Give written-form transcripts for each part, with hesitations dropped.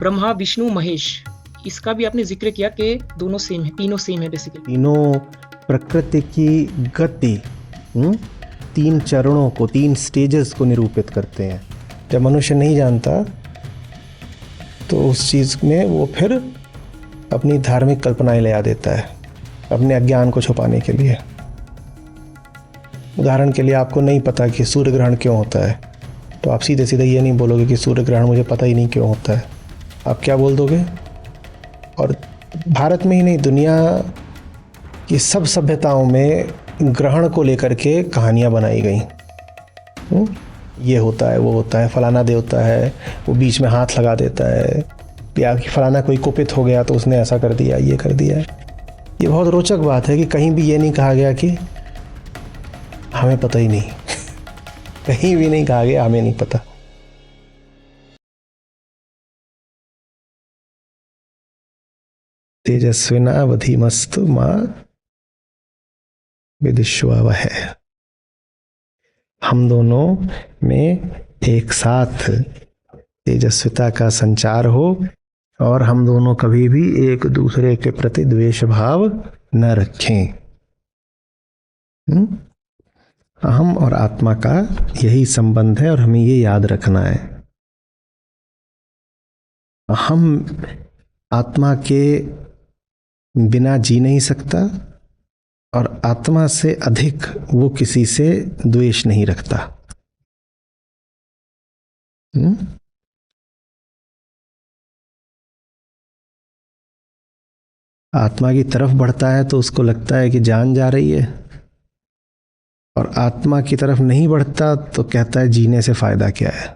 ब्रह्मा, विष्णु, महेश, इसका भी आपने ज़िक्र किया कि दोनों सेम है, तीनों सेम है बेसिकली। तीनों प्रकृति की गति 3 चरणों को, 3 स्टेजेस को निरूपित करते हैं। जब मनुष्य नहीं जानता तो उस चीज़ में वो फिर अपनी धार्मिक कल्पनाएं ले आ देता है अपने अज्ञान को छुपाने के लिए। उदाहरण के लिए, आपको नहीं पता कि सूर्य ग्रहण क्यों होता है, तो आप सीधे सीधे ये नहीं बोलोगे कि सूर्य ग्रहण मुझे पता ही नहीं क्यों होता है। आप क्या बोल दोगे? और भारत में ही नहीं, दुनिया की सब सभ्यताओं में ग्रहण को लेकर के कहानियाँ बनाई गई। ये होता है, वो होता है, फलाना देवता है, वो बीच में हाथ लगा देता है, या कि फलाना कोई कुपित हो गया तो उसने ऐसा कर दिया, ये कर दिया। ये बहुत रोचक बात है कि कहीं भी ये नहीं कहा गया कि हमें पता ही नहीं कहीं भी नहीं कहा गया हमें नहीं पता। तेजस्विनावधीमस्तु मां विदिष्वावह। हम दोनों में एक साथ तेजस्विता का संचार हो और हम दोनों कभी भी एक दूसरे के प्रति द्वेष भाव न रखें। अहम और आत्मा का यही संबंध है और हमें ये याद रखना है। हम आत्मा के बिना जी नहीं सकता और आत्मा से अधिक वो किसी से द्वेष नहीं रखता। आत्मा की तरफ बढ़ता है तो उसको लगता है कि जान जा रही है, और आत्मा की तरफ नहीं बढ़ता तो कहता है जीने से फायदा क्या है।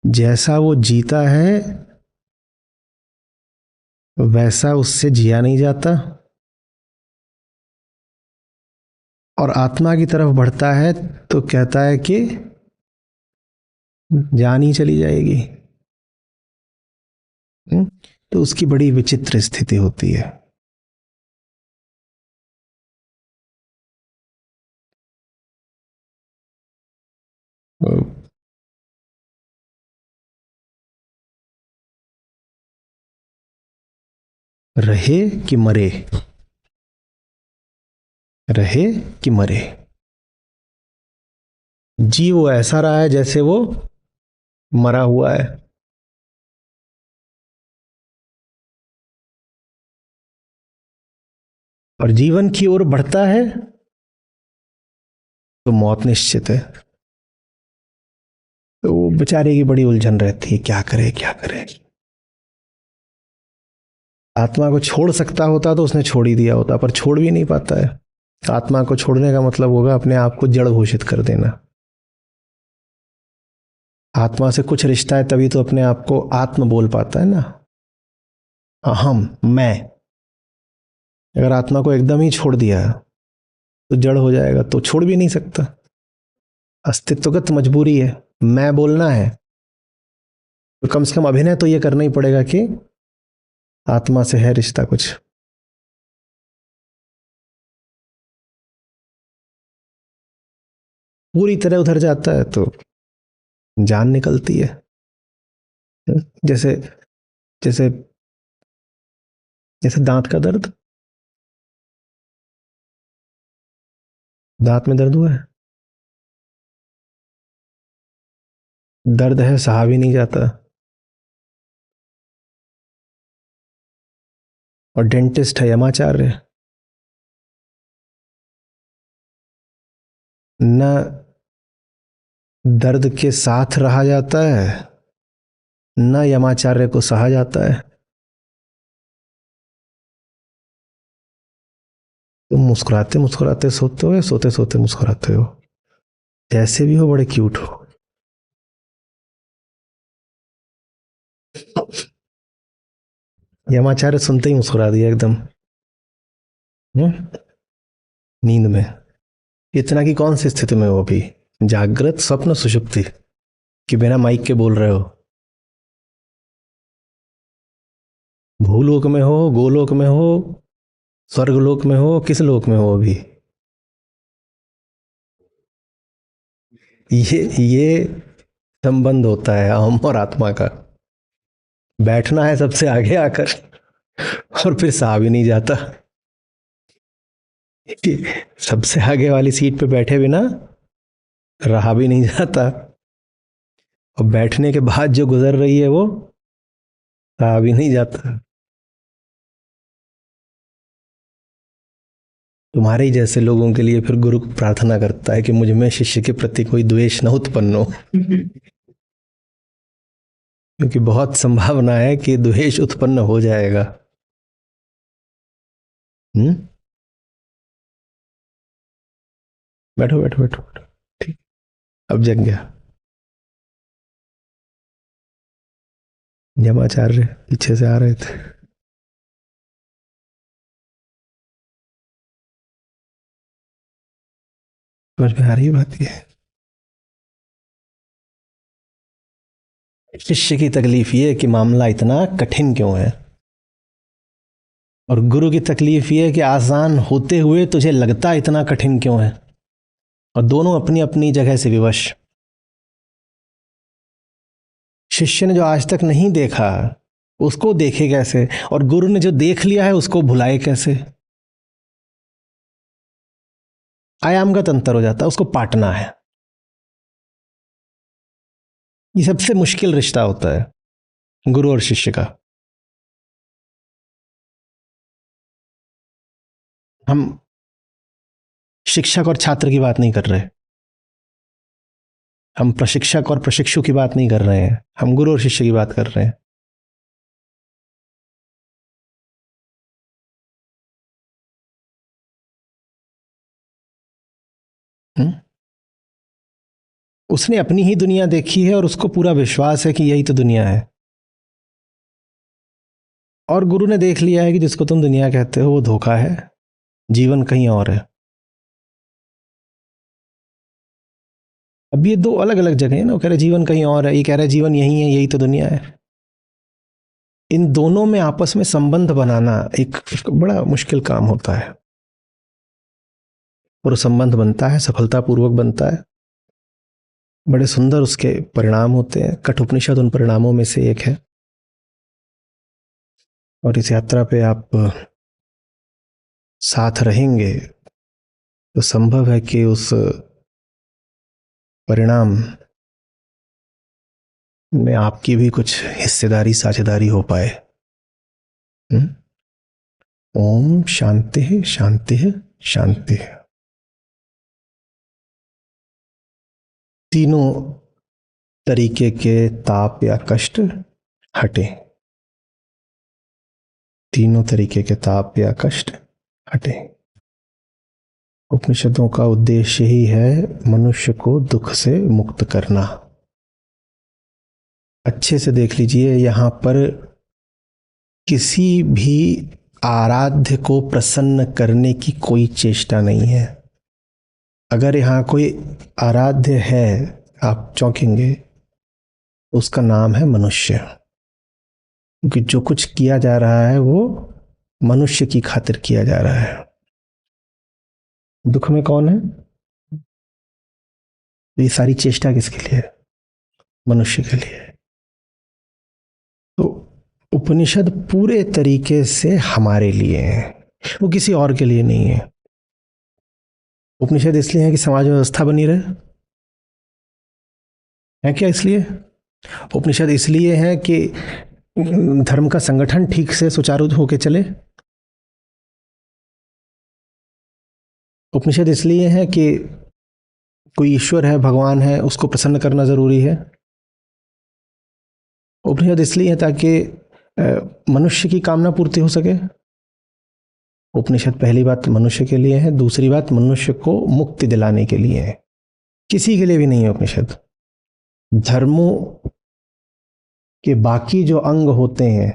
जैसा वो जीता है वैसा उससे जिया नहीं जाता, और आत्मा की तरफ बढ़ता है तो कहता है कि जान ही चली जाएगी। तो उसकी बड़ी विचित्र स्थिति होती है। रहे कि मरे, रहे कि मरे, जी वो ऐसा रहा है जैसे वो मरा हुआ है। और जीवन की ओर बढ़ता है तो मौत निश्चित है। तो वो बेचारे की बड़ी उलझन रहती है, क्या करे क्या करे। आत्मा को छोड़ सकता होता तो उसने छोड़ ही दिया होता, पर छोड़ भी नहीं पाता है। आत्मा को छोड़ने का मतलब होगा अपने आप को जड़ घोषित कर देना। आत्मा से कुछ रिश्ता है तभी तो अपने आप को आत्म बोल पाता है ना, अहम, मैं। अगर आत्मा को एकदम ही छोड़ दिया तो जड़ हो जाएगा, तो छोड़ भी नहीं सकता। अस्तित्वगत मजबूरी है, मैं बोलना है, तो कम से कम अभिनय तो ये करना ही पड़ेगा कि आत्मा से है रिश्ता कुछ। पूरी तरह उधर जाता है तो जान निकलती है। जैसे जैसे जैसे दांत का दर्द, दांत में दर्द हुआ है, दर्द है, सहा भी नहीं जाता, और डेंटिस्ट है यमाचार्य, न दर्द के साथ रहा जाता है न यमाचार्य को सहा जाता है। तुम मुस्कुराते मुस्कुराते सोते हो या सोते सोते मुस्कुराते हो? जैसे भी हो बड़े क्यूट हो। यमाचार्य सुनते ही मुस्कुरा दिया एकदम नींद में। इतना की कौन सी स्थिति में हो अभी? जागृत, स्वप्न, सुषुप्ति, कि बिना माइक के बोल रहे हो? भूलोक में हो, गोलोक में हो, स्वर्गलोक में हो, किस लोक में हो अभी? ये संबंध होता है अहम और आत्मा का। बैठना है सबसे आगे आकर और फिर सहा भी नहीं जाता। सबसे आगे वाली सीट पे बैठे बिना रहा भी नहीं जाता, और बैठने के बाद जो गुजर रही है वो सहा भी नहीं जाता। तुम्हारे ही जैसे लोगों के लिए फिर गुरु प्रार्थना करता है कि मुझ में शिष्य के प्रति कोई द्वेष न उत्पन्न हो, क्योंकि बहुत संभावना है कि द्वेष उत्पन्न हो जाएगा। बैठो बैठो बैठो बैठो, ठीक, अब जग गया। जमाचार्य पीछे से आ रहे थे। समझ में आ रही बात ये? शिष्य की तकलीफ ये है कि मामला इतना कठिन क्यों है, और गुरु की तकलीफ ये है कि आसान होते हुए तुझे लगता इतना कठिन क्यों है। और दोनों अपनी अपनी जगह से विवश। शिष्य ने जो आज तक नहीं देखा उसको देखे कैसे, और गुरु ने जो देख लिया है उसको भुलाए कैसे। आयामगत अंतर हो जाता है, उसको पाटना है। ये सबसे मुश्किल रिश्ता होता है गुरु और शिष्य का। हम शिक्षक और छात्र की बात नहीं कर रहे, हम प्रशिक्षक और प्रशिक्षु की बात नहीं कर रहे हैं, हम गुरु और शिष्य की बात कर रहे हैं। उसने अपनी ही दुनिया देखी है और उसको पूरा विश्वास है कि यही तो दुनिया है, और गुरु ने देख लिया है कि जिसको तुम दुनिया कहते हो वो धोखा है, जीवन कहीं और है। अब ये दो अलग अलग जगह है ना, वो कह रहे जीवन कहीं और है, ये कह रहे जीवन यही है, यही तो दुनिया है। इन दोनों में आपस में संबंध बनाना एक बड़ा मुश्किल काम होता है, और वो संबंध बनता है, सफलतापूर्वक बनता है, बड़े सुंदर उसके परिणाम होते हैं। कठोपनिषद उन परिणामों में से एक है, और इस यात्रा पे आप साथ रहेंगे तो संभव है कि उस परिणाम में आपकी भी कुछ हिस्सेदारी, साझेदारी हो पाए। ओम शांति शांति शांति। तीनों तरीके के ताप या कष्ट हटे, तीनों तरीके के ताप या कष्ट हटे। उपनिषदों का उद्देश्य ही है मनुष्य को दुख से मुक्त करना। अच्छे से देख लीजिए, यहां पर किसी भी आराध्य को प्रसन्न करने की कोई चेष्टा नहीं है। अगर यहां कोई आराध्य है आप चौंकेंगे, उसका नाम है मनुष्य, क्योंकि जो कुछ किया जा रहा है वो मनुष्य की खातिर किया जा रहा है। दुख में कौन है? ये सारी चेष्टा किसके लिए है? मनुष्य के लिए। तो उपनिषद पूरे तरीके से हमारे लिए है, वो किसी और के लिए नहीं है। उपनिषद इसलिए है कि समाज व्यवस्था बनी रहे, है क्या? इसलिए उपनिषद इसलिए है कि धर्म का संगठन ठीक से सुचारू होकर चले। उपनिषद इसलिए है कि कोई ईश्वर है, भगवान है, उसको प्रसन्न करना जरूरी है। उपनिषद इसलिए है ताकि मनुष्य की कामना पूर्ति हो सके। उपनिषद पहली बात मनुष्य के लिए है, दूसरी बात मनुष्य को मुक्ति दिलाने के लिए है, किसी के लिए भी नहीं है उपनिषद। धर्मों के बाकी जो अंग होते हैं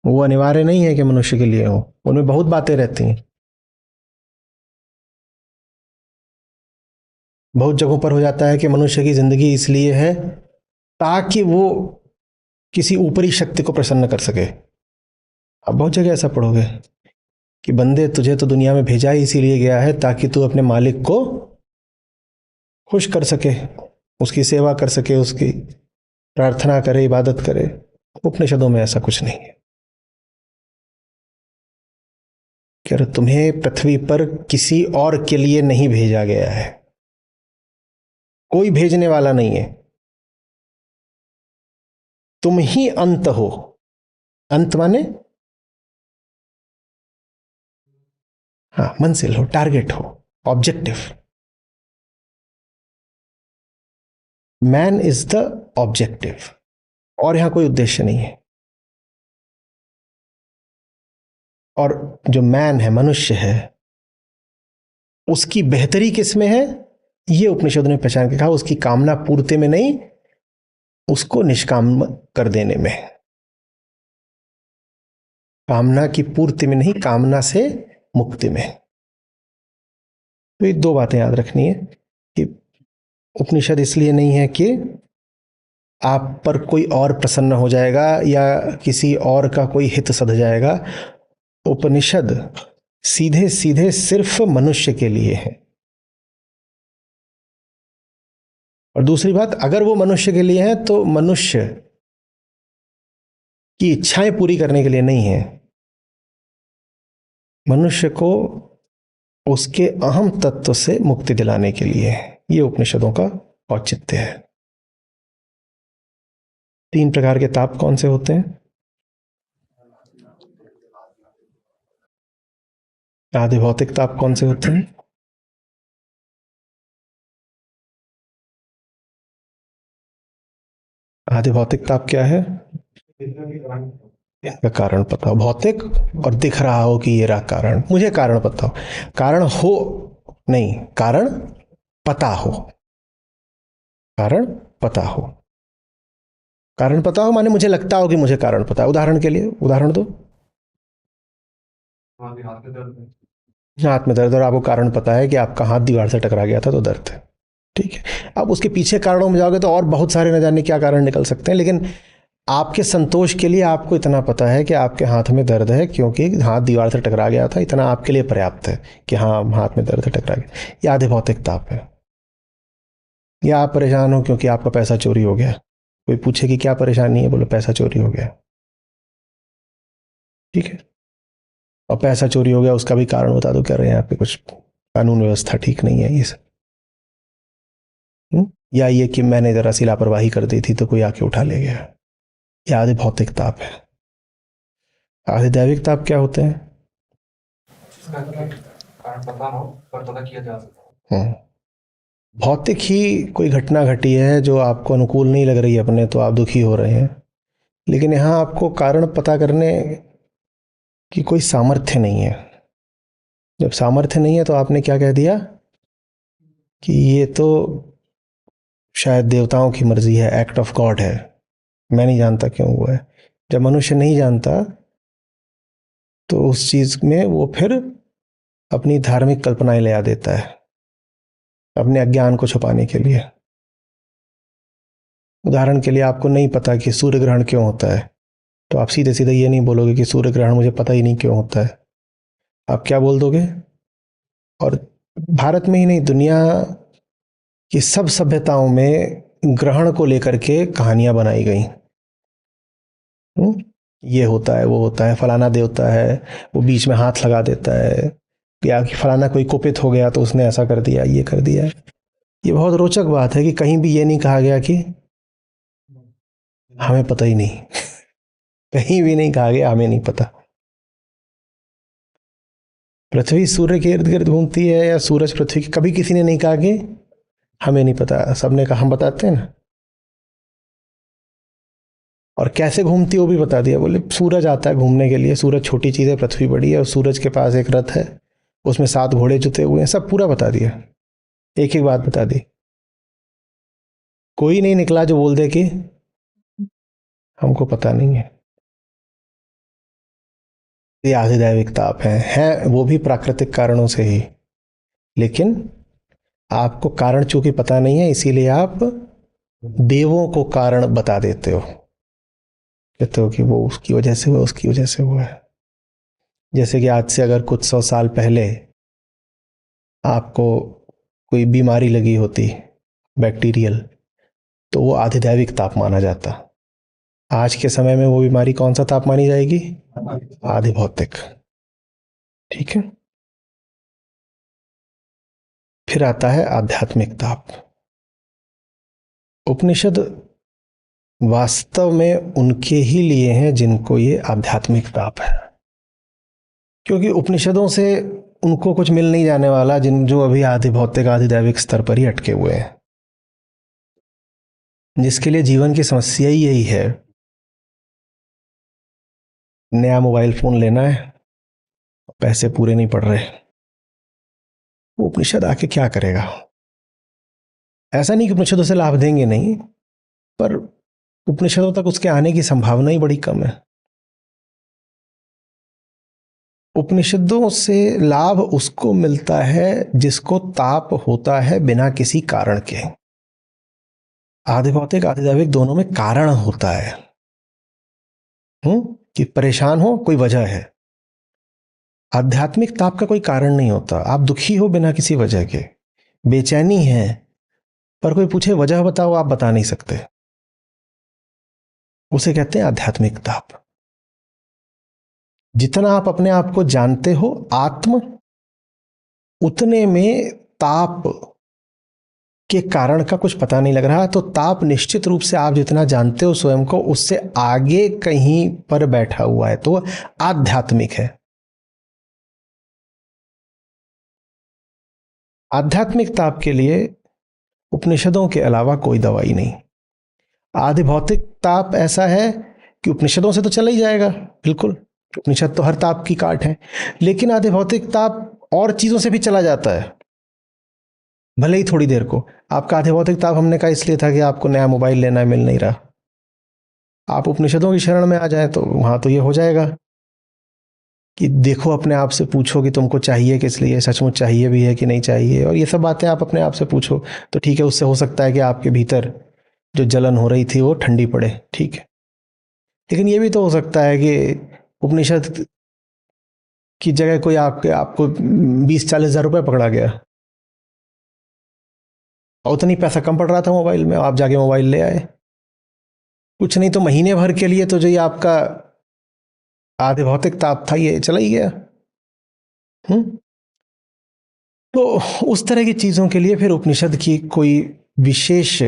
वो अनिवार्य नहीं है कि मनुष्य के लिए हो, उनमें बहुत बातें रहती हैं। बहुत जगहों पर हो जाता है कि मनुष्य की जिंदगी इसलिए है ताकि वो किसी ऊपरी शक्ति को प्रसन्न कर सके। अब बहुत जगह ऐसा पढ़ोगे कि बंदे तुझे तो दुनिया में भेजा ही इसीलिए गया है ताकि तू अपने मालिक को खुश कर सके, उसकी सेवा कर सके, उसकी प्रार्थना करे, इबादत करे। उपनिषदों में ऐसा कुछ नहीं है कि अरे तुम्हें पृथ्वी पर किसी और के लिए नहीं भेजा गया है, कोई भेजने वाला नहीं है, तुम ही अंत हो। अंत माने हाँ, मंजिल हो, टारगेट हो, objective. Man is the objective, और यहां कोई उद्देश्य नहीं है। और जो मैन है, मनुष्य है, उसकी बेहतरी किसमें है, ये उपनिषद ने पहचान के कहा, उसकी कामना पूर्ति में नहीं, उसको निष्काम कर देने में। कामना की पूर्ति में नहीं, कामना से मुक्ति में। तो ये दो बातें याद रखनी है कि उपनिषद इसलिए नहीं है कि आप पर कोई और प्रसन्न हो जाएगा या किसी और का कोई हित सध जाएगा। उपनिषद सीधे सीधे सिर्फ मनुष्य के लिए है। और दूसरी बात, अगर वो मनुष्य के लिए है तो मनुष्य की इच्छाएं पूरी करने के लिए नहीं है, मनुष्य को उसके अहम तत्व से मुक्ति दिलाने के लिए है। ये उपनिषदों का औचित्य है। 3 प्रकार के ताप कौन से होते हैं? आधि भौतिक ताप कौन से होते हैं? आधि भौतिक ताप क्या है? इसका कारण पता हो, भौतिक और दिख रहा हो कि ये रहा कारण, मुझे कारण पता हो। कारण हो नहीं, कारण पता हो। कारण पता हो, कारण पता हो माने मुझे लगता हो कि मुझे कारण पता है। उदाहरण के लिए उदाहरण दो। हाथ में दर्द, और आपको कारण पता है कि आपका हाथ दीवार से टकरा गया था तो दर्द है, ठीक है। अब उसके पीछे कारणों में जाओगे तो और बहुत सारे न जाने क्या कारण निकल सकते हैं, लेकिन आपके संतोष के लिए आपको इतना पता है कि आपके हाथ में दर्द है क्योंकि हाथ दीवार से टकरा गया था, इतना आपके लिए पर्याप्त है कि हाँ, हाथ में दर्द है, टकरा गया। ये आधे भौतिक ताप है। या आप परेशान हो क्योंकि आपका पैसा चोरी हो गया, कोई पूछे कि क्या परेशानी है, बोलो पैसा चोरी हो गया, ठीक है। और पैसा चोरी हो गया उसका भी कारण बता दो, कह रहे हैं यहाँ पे कुछ कानून व्यवस्था ठीक नहीं है, ये सब। या ये कि मैंने जरा सी लापरवाही कर दी थी तो कोई आके उठा ले गया। ये आधे भौतिक ताप है। आधे दैविक ताप क्या होते हैं? कारण पता ना हो पर पता किया जा सकता है। भौतिक ही कोई घटना घटी है जो आपको अनुकूल नहीं लग रही है अपने, तो आप दुखी हो रहे हैं, लेकिन यहाँ आपको कारण पता करने की कोई सामर्थ्य नहीं है। जब सामर्थ्य नहीं है तो आपने क्या कह दिया कि ये तो शायद देवताओं की मर्जी है, एक्ट ऑफ गॉड है, मैं नहीं जानता क्यों हुआ है। जब मनुष्य नहीं जानता तो उस चीज में वो फिर अपनी धार्मिक कल्पनाएं ले आ देता है अपने अज्ञान को छुपाने के लिए। उदाहरण के लिए, आपको नहीं पता कि सूर्य ग्रहण क्यों होता है, तो आप सीधे सीधे ये नहीं बोलोगे कि सूर्य ग्रहण मुझे पता ही नहीं क्यों होता है। आप क्या बोल दोगे? और भारत में ही नहीं, दुनिया की सब सभ्यताओं में ग्रहण को लेकर के कहानियां बनाई गई। ये होता है, वो होता है, फलाना देवता है, वो बीच में हाथ लगा देता है, या कि फलाना कोई कुपित हो गया तो उसने ऐसा कर दिया, ये कर दिया। ये बहुत रोचक बात है कि कहीं भी ये नहीं कहा गया कि हमें पता ही नहीं कहीं भी नहीं कहा गया हमें नहीं पता। पृथ्वी सूर्य के इर्द गिर्द घूमती है या सूरज पृथ्वी की, कभी किसी ने नहीं कहा कि हमें नहीं पता। सबने कहा हम बताते हैं ना। और कैसे घूमती है वो भी बता दिया, बोले सूरज आता है घूमने के लिए, सूरज छोटी चीज़ है, पृथ्वी बड़ी है, और सूरज के पास एक रथ है, उसमें 7 घोड़े जुते हुए हैं, सब पूरा बता दिया, एक एक बात बता दी। कोई नहीं निकला जो बोल दे कि हमको पता नहीं है। ये आधे दैविक ताप हैं वो भी प्राकृतिक कारणों से ही, लेकिन आपको कारण चूंकि पता नहीं है इसीलिए आप देवों को कारण बता देते हो, कहते हो कि वो उसकी वजह से हुआ, उसकी वजह से हुआ है। जैसे कि आज से अगर कुछ 100 साल पहले आपको कोई बीमारी लगी होती बैक्टीरियल, तो वो आधिदैविक ताप माना जाता। आज के समय में वो बीमारी कौन सा ताप मानी जाएगी? आधिभौतिक। ठीक है। फिर आता है आध्यात्मिक ताप। उपनिषद वास्तव में उनके ही लिए हैं जिनको ये आध्यात्मिक ताप है, क्योंकि उपनिषदों से उनको कुछ मिल नहीं जाने वाला जो अभी आधिभौतिक आधिदैविक स्तर पर ही अटके हुए हैं, जिसके लिए जीवन की समस्या ही यही है, नया मोबाइल फोन लेना है, पैसे पूरे नहीं पड़ रहे। वो उपनिषद आके क्या करेगा? ऐसा नहीं कि उपनिषदों से लाभ देंगे नहीं, पर उपनिषदों तक उसके आने की संभावना ही बड़ी कम है। उपनिषदों से लाभ उसको मिलता है जिसको ताप होता है बिना किसी कारण के। आधिभौतिक आधिदैविक दोनों में कारण होता है। कि परेशान हो, कोई वजह है। आध्यात्मिक ताप का कोई कारण नहीं होता। आप दुखी हो बिना किसी वजह के, बेचैनी है, पर कोई पूछे वजह बताओ, आप बता नहीं सकते, उसे कहते हैं आध्यात्मिक ताप। जितना आप अपने आप को जानते हो आत्म, उतने में ताप के कारण का कुछ पता नहीं लग रहा। तो ताप निश्चित रूप से आप जितना जानते हो स्वयं को, उससे आगे कहीं पर बैठा हुआ है, तो आध्यात्मिक है। आध्यात्मिक ताप के लिए उपनिषदों के अलावा कोई दवाई नहीं। आधिभौतिक ताप ऐसा है कि उपनिषदों से तो चला ही जाएगा, बिल्कुल, उपनिषद तो हर ताप की काट है, लेकिन आधिभौतिक ताप और चीजों से भी चला जाता है, भले ही थोड़ी देर को। आपका आधिभौतिक ताप हमने कहा इसलिए था कि आपको नया मोबाइल लेना है, मिल नहीं रहा। आप उपनिषदों की शरण में आ जाए तो वहां तो ये हो जाएगा कि देखो, अपने आप से पूछो कि तुमको चाहिए किस लिए, सचमुच चाहिए भी है कि नहीं चाहिए, और ये सब बातें आप अपने आप से पूछो तो ठीक है। उससे हो सकता है कि आपके भीतर जो जलन हो रही थी वो ठंडी पड़े, ठीक है। लेकिन ये भी तो हो सकता है कि उपनिषद की जगह कोई आपको 20-40 हज़ार रुपये पकड़ा गया और उतनी पैसा कम पड़ रहा था मोबाइल में, आप जाके मोबाइल ले आए। कुछ नहीं तो महीने भर के लिए तो जो ये आपका आधिभौतिक ताप था ये चला ही गया। तो उस तरह की चीजों के लिए फिर उपनिषद की कोई विशेष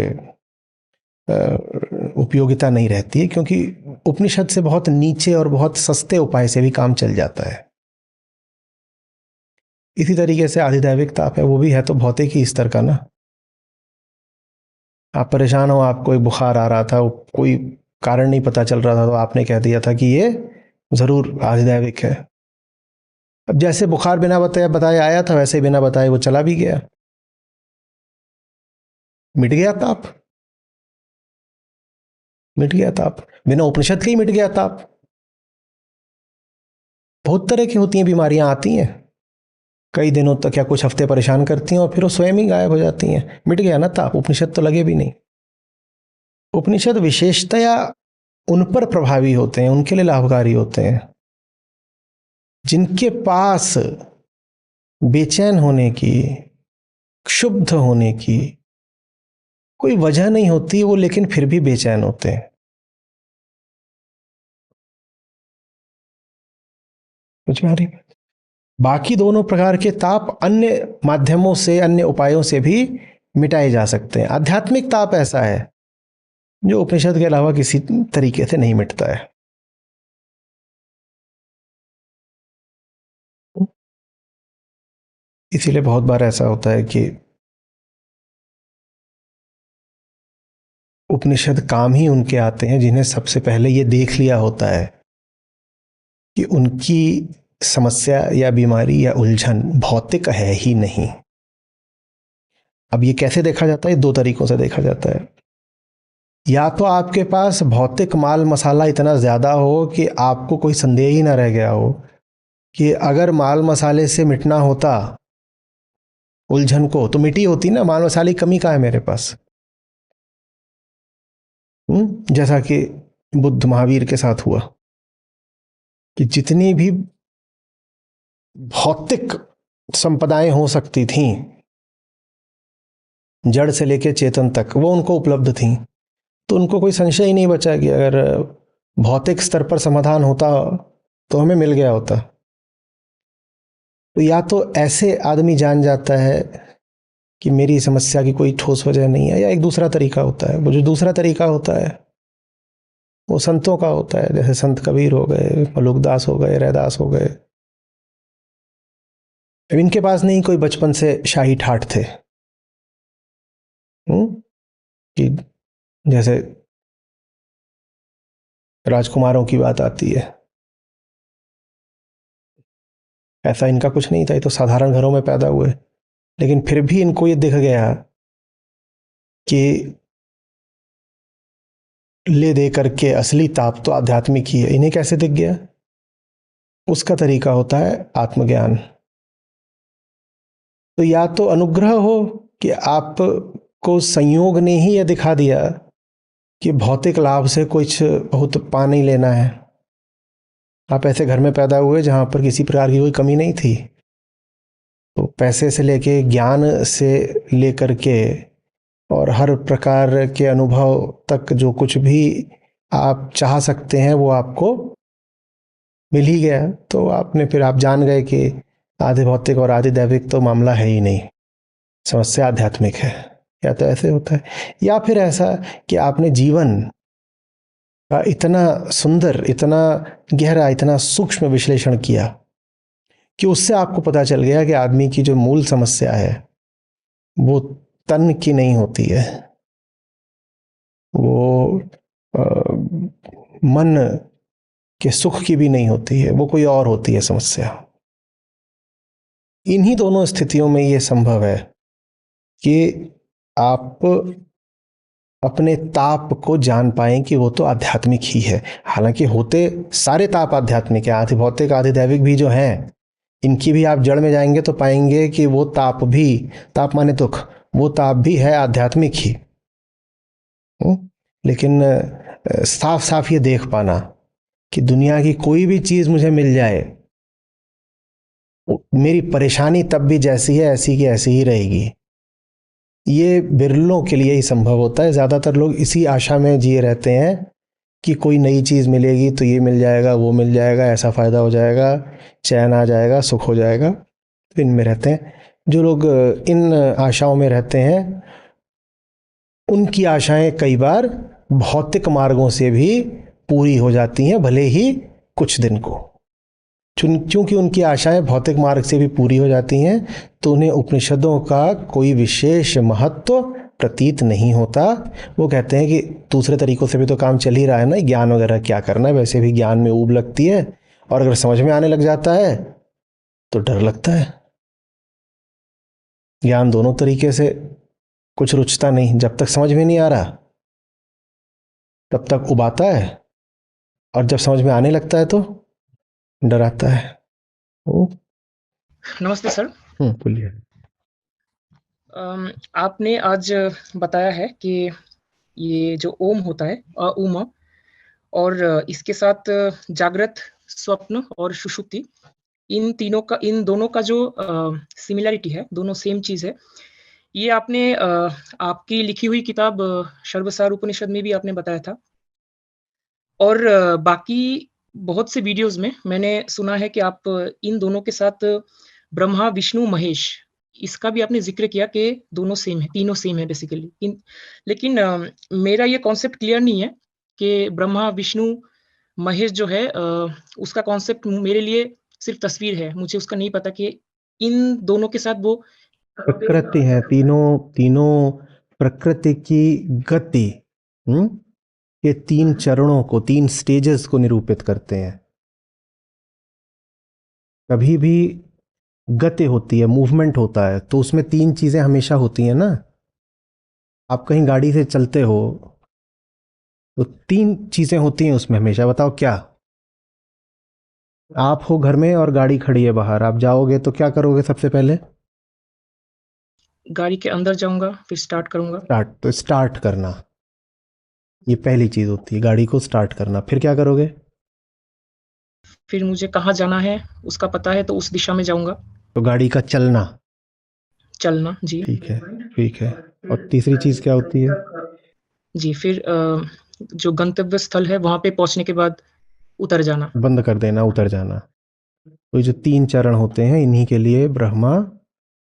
उपयोगिता नहीं रहती है, क्योंकि उपनिषद से बहुत नीचे और बहुत सस्ते उपाय से भी काम चल जाता है। इसी तरीके से आधिदैविक ताप है, वो भी है तो भौतिक ही स्तर का ना। आप परेशान हो, आपको एक बुखार आ रहा था, कोई कारण नहीं पता चल रहा था, तो आपने कह दिया था कि ये जरूर आधिदैविक है। अब जैसे बुखार बिना बताए आया था, वैसे बिना बताए वो चला भी गया, मिट गया ताप, मिट गया ताप, बिना उपनिषद के ही मिट गया ताप। बहुत तरह की होती हैं बीमारियां, आती हैं कई दिनों तक या कुछ हफ्ते परेशान करती हैं और फिर वो स्वयं ही गायब हो जाती हैं, मिट गया ना ताप। उपनिषद तो लगे भी नहीं। उपनिषद विशेषतया उन पर प्रभावी होते हैं, उनके लिए लाभकारी होते हैं जिनके पास बेचैन होने की, क्षुब्ध होने की कोई वजह नहीं होती, वो लेकिन फिर भी बेचैन होते हैं। कुछ आ रही? बाकी दोनों प्रकार के ताप अन्य माध्यमों से, अन्य उपायों से भी मिटाए जा सकते हैं। आध्यात्मिक ताप ऐसा है जो उपनिषद के अलावा किसी तरीके से नहीं मिटता है। इसीलिए बहुत बार ऐसा होता है कि उपनिषद काम ही उनके आते हैं जिन्हें सबसे पहले ये देख लिया होता है कि उनकी समस्या या बीमारी या उलझन भौतिक है ही नहीं। अब ये कैसे देखा जाता है? 2 तरीकों से देखा जाता है। या तो आपके पास भौतिक माल मसाला इतना ज्यादा हो कि आपको कोई संदेह ही ना रह गया हो कि अगर माल मसाले से मिटना होता उलझन को तो मिटी होती ना, माल मसाले की कमी कहाँ है मेरे पास। जैसा कि बुद्ध महावीर के साथ हुआ कि जितनी भी भौतिक संपदाएं हो सकती थीं, जड़ से लेकर चेतन तक, वो उनको उपलब्ध थीं, तो उनको कोई संशय ही नहीं बचा कि अगर भौतिक स्तर पर समाधान होता तो हमें मिल गया होता। तो या तो ऐसे आदमी जान जाता है कि मेरी समस्या की कोई ठोस वजह नहीं है, या एक दूसरा तरीका होता है। वो जो दूसरा तरीका होता है वो संतों का होता है, जैसे संत कबीर हो गए, मलुकदास हो गए, रैदास हो गए। अब इनके पास नहीं कोई बचपन से शाही ठाठ थे कि जैसे राजकुमारों की बात आती है, ऐसा इनका कुछ नहीं था। ये तो साधारण घरों में पैदा हुए, लेकिन फिर भी इनको ये दिख गया कि ले दे करके असली ताप तो आध्यात्मिक ही है। इन्हें कैसे दिख गया? उसका तरीका होता है आत्मज्ञान। तो या तो अनुग्रह हो कि आपको संयोग ने ही यह दिखा दिया कि भौतिक लाभ से कुछ बहुत पा नहीं लेना है। आप ऐसे घर में पैदा हुए जहां पर किसी प्रकार की कोई कमी नहीं थी, तो पैसे से लेके ज्ञान से लेकर के और हर प्रकार के अनुभव तक जो कुछ भी आप चाह सकते हैं वो आपको मिल ही गया। तो आपने फिर आप जान गए कि आधे भौतिक और आधे दैविक तो मामला है ही नहीं, समस्या आध्यात्मिक है। या तो ऐसे होता है, या फिर ऐसा कि आपने जीवन का इतना सुंदर, इतना गहरा, इतना सूक्ष्म विश्लेषण किया कि उससे आपको पता चल गया कि आदमी की जो मूल समस्या है वो तन की नहीं होती है, वो मन के सुख की भी नहीं होती है, वो कोई और होती है समस्या। इन्हीं दोनों स्थितियों में ये संभव है कि आप अपने ताप को जान पाएं कि वो तो आध्यात्मिक ही है। हालांकि होते सारे ताप आध्यात्मिक है, आधे भौतिक आधे दैविक भी जो हैं, इनकी भी आप जड़ में जाएंगे तो पाएंगे कि वो ताप भी, ताप माने दुख, वो ताप भी है आध्यात्मिक ही। लेकिन साफ साफ ये देख पाना कि दुनिया की कोई भी चीज मुझे मिल जाए, मेरी परेशानी तब भी जैसी है ऐसी की ऐसी ही रहेगी, ये बिरलों के लिए ही संभव होता है। ज्यादातर लोग इसी आशा में जिए रहते हैं कि कोई नई चीज मिलेगी तो ये मिल जाएगा, वो मिल जाएगा, ऐसा फायदा हो जाएगा, चैन आ जाएगा, सुख हो जाएगा। तो इनमें रहते हैं। जो लोग इन आशाओं में रहते हैं उनकी आशाएं कई बार भौतिक मार्गों से भी पूरी हो जाती हैं, भले ही कुछ दिन को। क्योंकि उनकी आशाएं भौतिक मार्ग से भी पूरी हो जाती हैं तो उन्हें उपनिषदों का कोई विशेष महत्व प्रतीत नहीं होता। वो कहते हैं कि दूसरे तरीकों से भी तो काम चल ही रहा है ना, ज्ञान वगैरह क्या करना है, वैसे भी ज्ञान में ऊब लगती है, और अगर समझ में आने लग जाता है तो डर लगता है। ज्ञान दोनों तरीके से कुछ रुचता नहीं, जब तक समझ में नहीं आ रहा तब तक उबाता है, और जब समझ में आने लगता है तो डर आता है। नमस्ते सर। बोलिए। आपने आज बताया है कि ये जो ओम होता है उम, और इसके साथ जागृत, स्वप्न और सुषुप्ति, इन दोनों का जो सिमिलरिटी है, दोनों सेम चीज है। ये आपने आपकी लिखी हुई किताब सर्वसार उपनिषद में भी आपने बताया था, और बाकी बहुत से वीडियोस में मैंने सुना है कि आप इन दोनों के साथ ब्रह्मा, विष्णु, महेश, इसका भी आपने जिक्र किया कि दोनों सेम है, तीनों सेम है बेसिकली। लेकिन मेरा ये कॉन्सेप्ट क्लियर नहीं है कि ब्रह्मा, विष्णु, महेश जो है उसका कॉन्सेप्ट मेरे लिए सिर्फ तस्वीर है। मुझे उसका नहीं पता कि इन दोनों के साथ वो प्रकृति है, तीनों प्रकृति की गति, ये तीन चरणों को, तीन स्टेजेस को निरूपित करते हैं। कभी भी गति होती है, मूवमेंट होता है, तो उसमें तीन चीजें हमेशा होती हैं ना। आप कहीं गाड़ी से चलते हो तो तीन चीजें होती हैं उसमें हमेशा। बताओ क्या? आप हो घर में और गाड़ी खड़ी है बाहर, आप जाओगे तो क्या करोगे? सबसे पहले गाड़ी के अंदर जाऊंगा, फिर स्टार्ट करूंगा। तो स्टार्ट करना, ये पहली चीज होती है, गाड़ी को स्टार्ट करना। फिर क्या करोगे? फिर मुझे कहाँ जाना है उसका पता है तो उस दिशा में जाऊंगा। तो गाड़ी का चलना। चलना, जी। ठीक है, ठीक है। और तीसरी चीज क्या होती है? जी, फिर जो गंतव्य स्थल है वहाँ पे पहुँचने के बाद उतर जाना। बंद कर देना, उतर जाना। तो ये जो 3 चरण होते हैं, इन्हीं के लिए ब्रह्मा,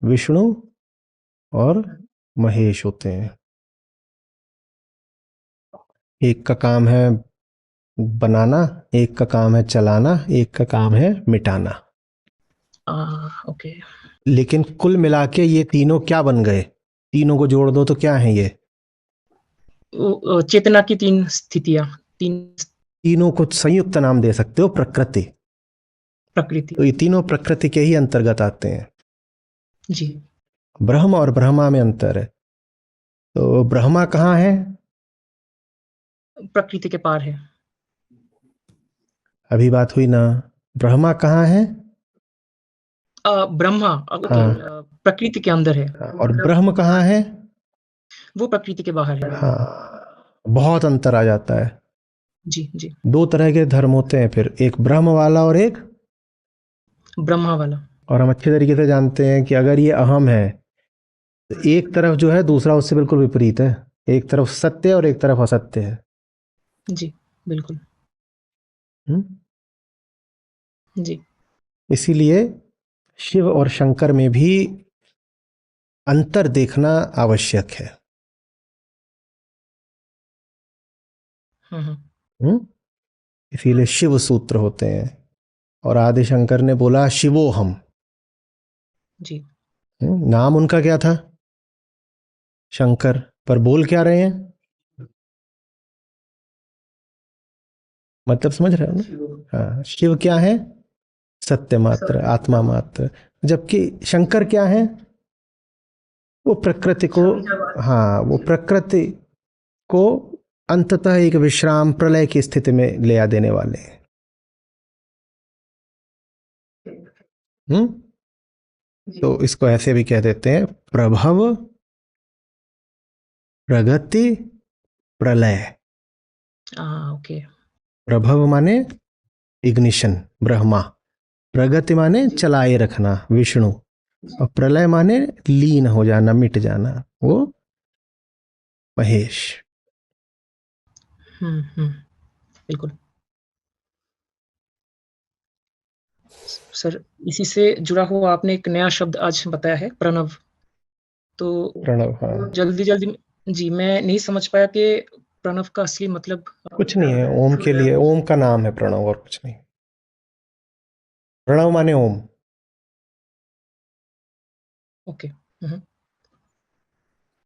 विष्णु और महेश होते हैं। एक का काम है बनाना, एक का काम है चलाना, एक का काम है मिटाना। ओके। लेकिन कुल मिला के ये तीनों क्या बन गए? तीनों को जोड़ दो तो क्या है ये? चेतना की 3 स्थितियाँ, 3 तीनों को संयुक्त नाम दे सकते हो, प्रकृति। प्रकृति। तो ये तीनों प्रकृति के ही अंतर्गत आते हैं। जी। ब्रह्म और ब्रह्मा में अंतर है। तो ब्रह्मा कहाँ है? प्रकृति के पार है। अभी बात हुई ना। ब्रह्मा कहाँ है? ब्रह्मा ओके हाँ। प्रकृति के अंदर है। और ब्रह्म कहाँ है? वो प्रकृति के बाहर है। हाँ, बहुत अंतर आ जाता है। जी, जी। 2 तरह के धर्म होते हैं फिर, एक ब्रह्म वाला और एक। ब्रह्मा वाला। और हम अच्छे तरीके से जानते हैं कि अगर ये अहम है तो एक तरफ जो है दूसरा उससे बिल्कुल विपरीत है। एक तरफ सत्य और एक तरफ असत्य है। जी, बिल्कुल। हम्म? जी। इसीलिए शिव और शंकर में भी अंतर देखना आवश्यक है। हुँ, हुँ। हम्म? इसीलिए शिव सूत्र होते हैं। और आदि शंकर ने बोला शिवोहम। जी। नाम उनका क्या था? शंकर। पर बोल क्या रहे हैं? मतलब समझ रहे हो ना? हाँ, शिव क्या है? सत्य मात्र, आत्मा मात्र। जबकि शंकर क्या है? वो प्रकृति को, हाँ, वो प्रकृति को अंततः एक विश्राम प्रलय की स्थिति में ले आ देने वाले हैं। तो इसको ऐसे भी कह देते हैं, प्रभव, प्रगति, प्रलय। ओके। प्रभव माने इग्निशन, ब्रह्मा। प्रगति माने चलाए रखना, विष्णु। और प्रलय माने लीन हो जाना, मिट जाना, वो महेश। हुँ, बिल्कुल। सर, इसी से जुड़ा हुआ आपने एक नया शब्द आज बताया है, प्रणव। तो प्रणव, हाँ। जल्दी-जल्दी में जी, मैं नहीं समझ पाया कि प्रणव का असली मतलब कुछ नहीं है, ओम के लिए, ओम का नाम है प्रणव, और कुछ नहीं। प्रणव माने ओम। ओके। हुँ, हुँ।